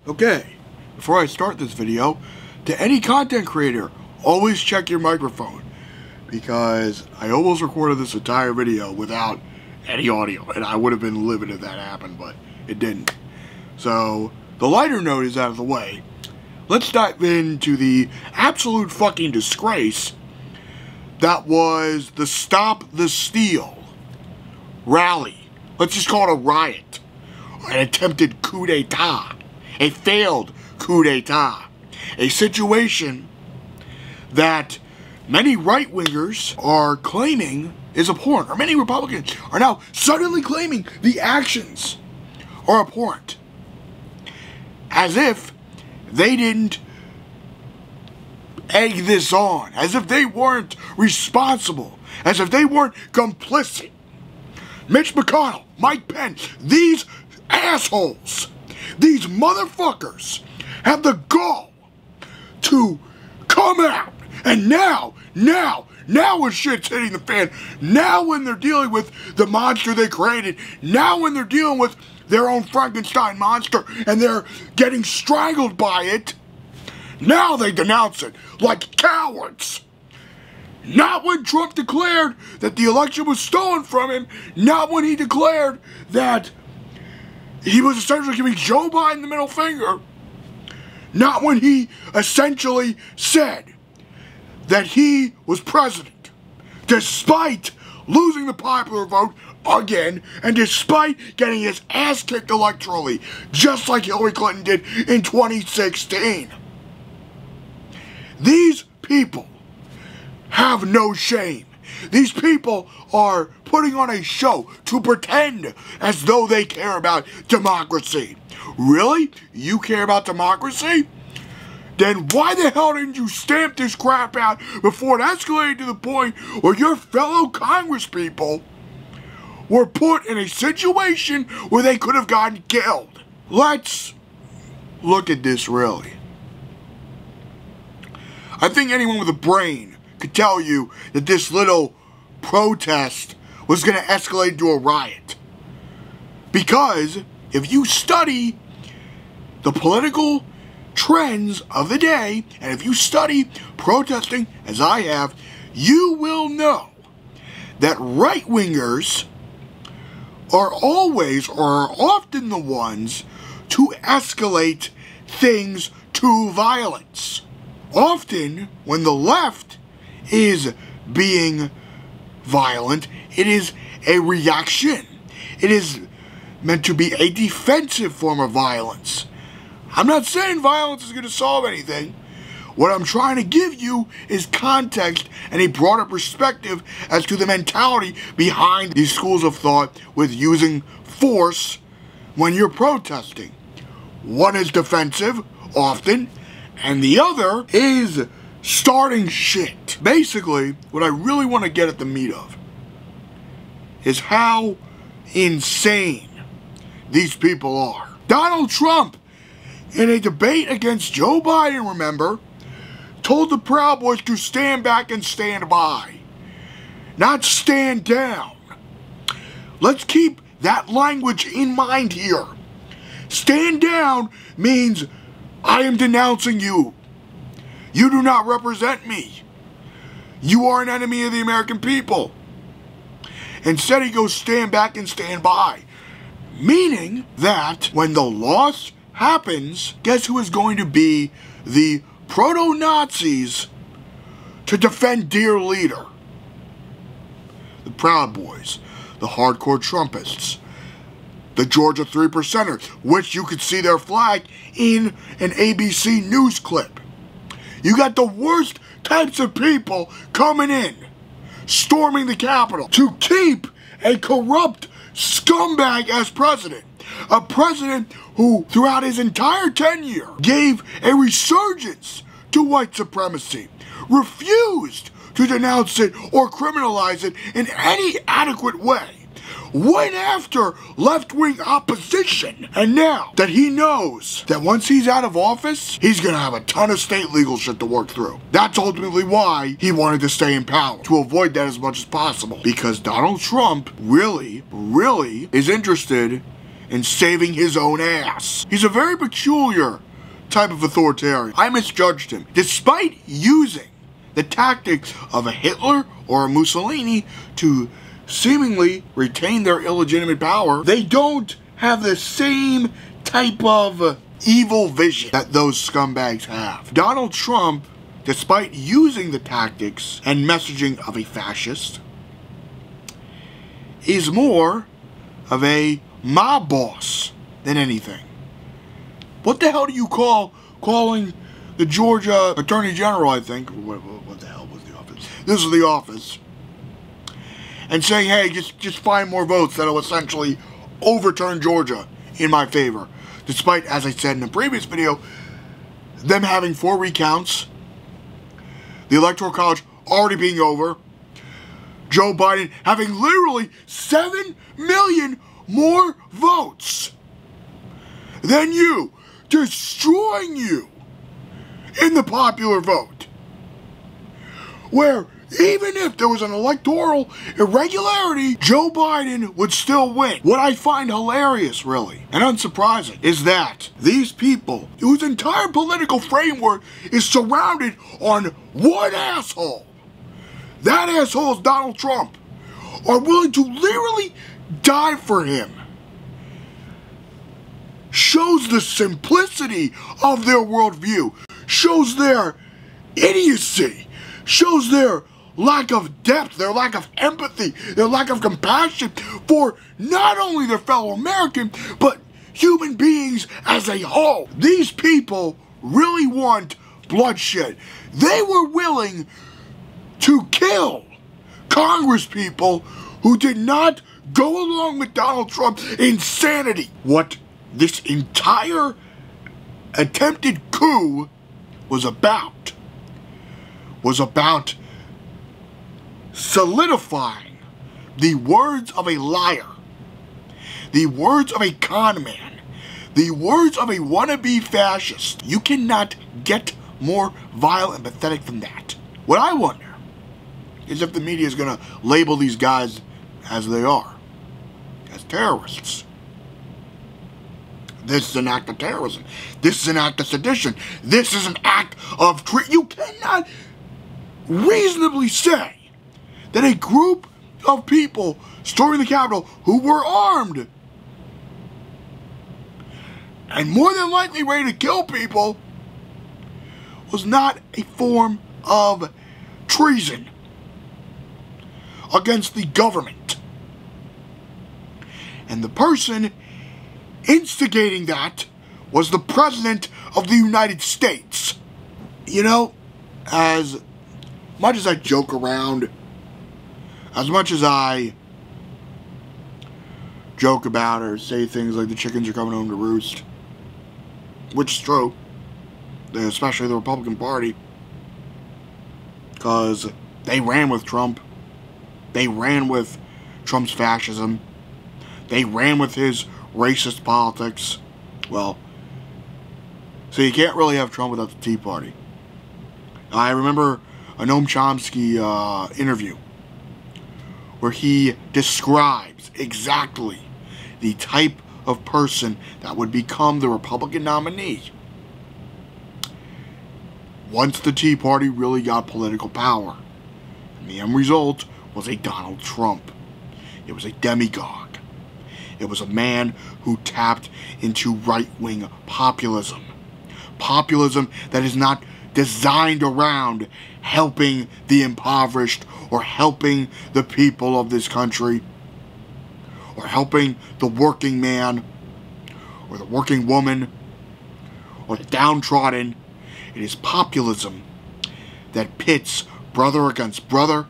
Okay, before I start this video, to any content creator, always check your microphone, because I almost recorded this entire video without any audio, and I would have been livid if that happened, but it didn't. So, the lighter note is out of the way. Let's dive into the absolute fucking disgrace that was the Stop the Steal rally. Let's just call it a riot, or an attempted coup d'etat. A failed coup d'etat. A situation that many right-wingers are claiming is abhorrent, or many Republicans are now suddenly claiming the actions are abhorrent. As if they didn't egg this on, as if they weren't responsible, as if they weren't complicit. Mitch McConnell, Mike Pence, these assholes, these motherfuckers have the gall to come out, and now when shit's hitting the fan, now when they're dealing with the monster they created, now when they're dealing with their own Frankenstein monster and they're getting strangled by it, now they denounce it like cowards. Not when Trump declared that the election was stolen from him, not when he declared that he was essentially giving Joe Biden the middle finger, not when he essentially said that he was president, despite losing the popular vote again, and despite getting his ass kicked electorally, just like Hillary Clinton did in 2016. These people have no shame. These people are putting on a show to pretend as though they care about democracy. Really? You care about democracy? Then why the hell didn't you stamp this crap out before it escalated to the point where your fellow congresspeople were put in a situation where they could have gotten killed? Let's look at this really. I think anyone with a brain could tell you that this little protest was going to escalate into a riot. Because if you study the political trends of the day, and if you study protesting as I have, you will know that right-wingers are always or are often the ones to escalate things to violence. Often, when the left is being violent, it is a reaction. It is meant to be a defensive form of violence. I'm not saying violence is going to solve anything. What I'm trying to give you is context and a broader perspective as to the mentality behind these schools of thought with using force when you're protesting. One is defensive, often, and the other is starting shit. Basically, what I really want to get at the meat of is how insane these people are. Donald Trump, in a debate against Joe Biden, remember, told the Proud Boys to stand back and stand by, not stand down. Let's keep that language in mind here. Stand down means I am denouncing you. You do not represent me. You are an enemy of the American people. Instead, he goes stand back and stand by. Meaning that when the loss happens, guess who is going to be the proto-Nazis to defend dear leader? The Proud Boys, the hardcore Trumpists, the Georgia 3%ers, which you could see their flag in an ABC News clip. You got the worst types of people coming in, storming the Capitol to keep a corrupt scumbag as president. A president who, throughout his entire tenure, gave a resurgence to white supremacy, refused to denounce it or criminalize it in any adequate way, went after left-wing opposition, and now that he knows that once he's out of office, he's gonna have a ton of state legal shit to work through. That's ultimately why he wanted to stay in power, to avoid that as much as possible, because Donald Trump really is interested in saving his own ass. He's a very peculiar type of authoritarian. I misjudged him. Despite using the tactics of a Hitler or a Mussolini to seemingly retain their illegitimate power, they don't have the same type of evil vision that those scumbags have. Donald Trump, despite using the tactics and messaging of a fascist, is more of a mob boss than anything. What the hell do you calling the Georgia Attorney General, I think? What the hell was the office? This is the office. And saying, hey, just find more votes that'll essentially overturn Georgia in my favor. Despite, as I said in the previous video, them having 4 recounts, the Electoral College already being over, Joe Biden having literally 7 million more votes than you, destroying you in the popular vote. Where even if there was an electoral irregularity, Joe Biden would still win. What I find hilarious, really, and unsurprising, is that these people, whose entire political framework is surrounded on one asshole, that asshole is Donald Trump, are willing to literally die for him. Shows the simplicity of their worldview, shows their idiocy, shows their lack of depth, their lack of empathy, their lack of compassion for not only their fellow American, but human beings as a whole. These people really want bloodshed. They were willing to kill congresspeople who did not go along with Donald Trump's insanity. What this entire attempted coup was about solidifying the words of a liar, the words of a con man, the words of a wannabe fascist. You cannot get more vile and pathetic than that. What I wonder is if the media is going to label these guys as they are, as terrorists. This is an act of terrorism. This is an act of sedition. This is an act of treason. You cannot reasonably say that a group of people storming the Capitol who were armed and more than likely ready to kill people was not a form of treason against the government. And the person instigating that was the President of the United States. You know, as much as I joke around, as much as I joke about or say things like the chickens are coming home to roost, which is true, especially the Republican Party, because they ran with Trump. They ran with Trump's fascism. They ran with his racist politics. Well, so you can't really have Trump without the Tea Party. I remember a Noam Chomsky interview where he describes exactly the type of person that would become the Republican nominee once the Tea Party really got political power. And the end result was a Donald Trump. It was a demagogue. It was a man who tapped into right-wing populism. Populism that is not designed around helping the impoverished or helping the people of this country or helping the working man or the working woman or the downtrodden. It is populism that pits brother against brother,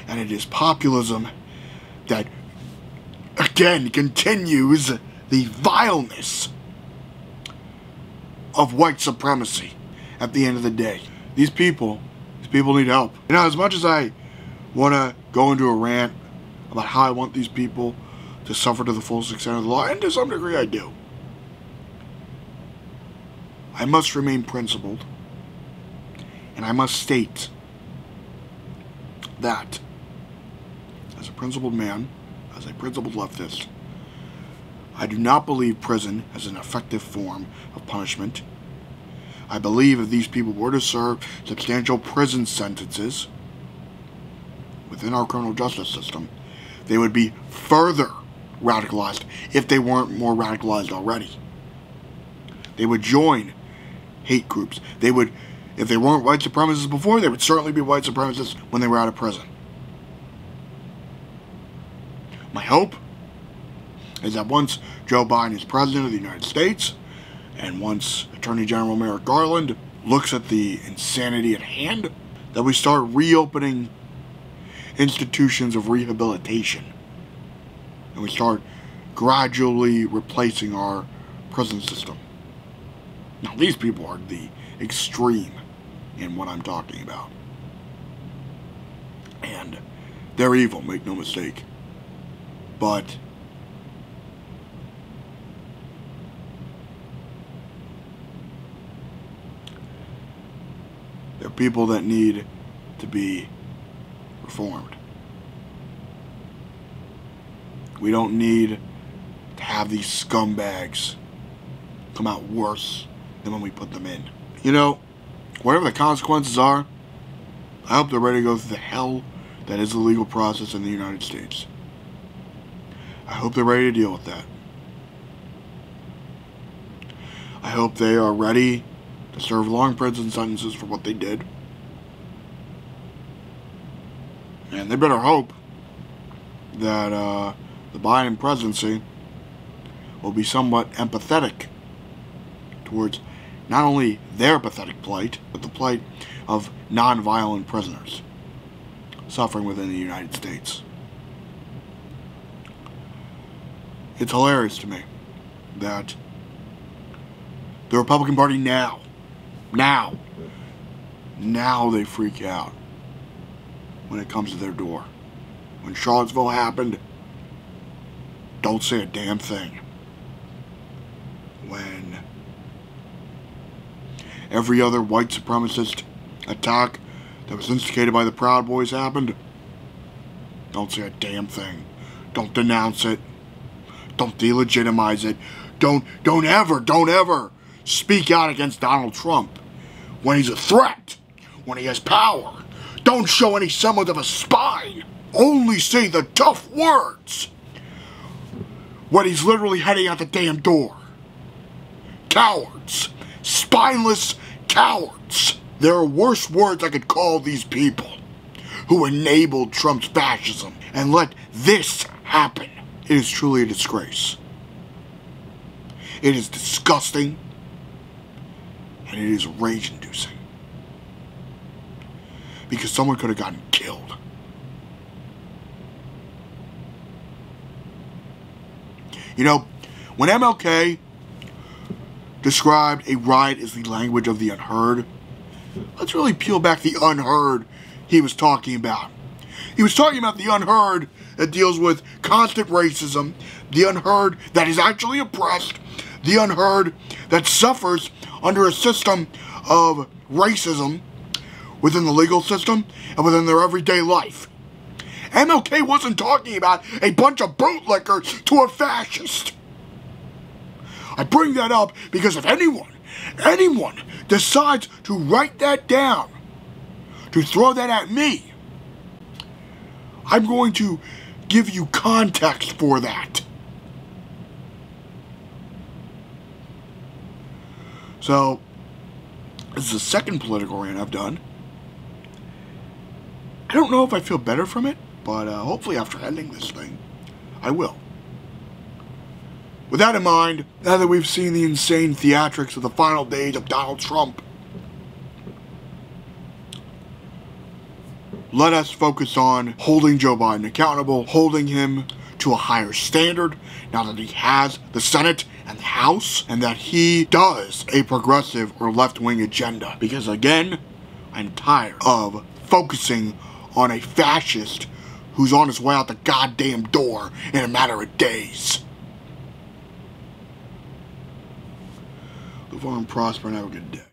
and it is populism that again continues the vileness of white supremacy at the end of the day. These people need help. You know, as much as I want to go into a rant about how I want these people to suffer to the fullest extent of the law, and to some degree I do, I must remain principled, and I must state that as a principled man, as a principled leftist, I do not believe prison is an effective form of punishment. I believe if these people were to serve substantial prison sentences within our criminal justice system, they would be further radicalized if they weren't more radicalized already. They would join hate groups. They would, if they weren't white supremacists before, they would certainly be white supremacists when they were out of prison. My hope is that once Joe Biden is president of the United States, and once Attorney General Merrick Garland looks at the insanity at hand, that we start reopening institutions of rehabilitation. And we start gradually replacing our prison system. Now, these people are the extreme in what I'm talking about. And they're evil, make no mistake. But they're people that need to be reformed. We don't need to have these scumbags come out worse than when we put them in. You know, whatever the consequences are, I hope they're ready to go through the hell that is the legal process in the United States. I hope they're ready to deal with that. I hope they are ready to serve long prison sentences for what they did. And they better hope that the Biden presidency will be somewhat empathetic towards not only their pathetic plight, but the plight of non-violent prisoners suffering within the United States. It's hilarious to me that the Republican Party now they freak out when it comes to their door. When Charlottesville happened, don't say a damn thing. When every other white supremacist attack that was instigated by the Proud Boys happened, don't say a damn thing. Don't denounce it. Don't delegitimize it. Don't ever speak out against Donald Trump when he's a threat, when he has power. Don't show any semblance of a spine. Only say the tough words when he's literally heading out the damn door. Cowards. Spineless cowards. There are worse words I could call these people who enabled Trump's fascism and let this happen. It is truly a disgrace. It is disgusting, and it is rage-inducing. Because someone could have gotten killed. You know, when MLK described a riot as the language of the unheard, let's really peel back the unheard he was talking about. He was talking about the unheard that deals with constant racism, the unheard that is actually oppressed, the unheard that suffers under a system of racism within the legal system and within their everyday life. MLK wasn't talking about a bunch of bootlickers to a fascist. I bring that up because if anyone decides to write that down, to throw that at me, I'm going to give you context for that. So, this is the second political rant I've done. I don't know if I feel better from it, but hopefully after ending this thing, I will. With that in mind, now that we've seen the insane theatrics of the final days of Donald Trump, let us focus on holding Joe Biden accountable, holding him to a higher standard now that he has the Senate and the House, and that he does a progressive or left-wing agenda. Because again, I'm tired of focusing on a fascist who's on his way out the goddamn door in a matter of days. Live on and prosper and have a good day.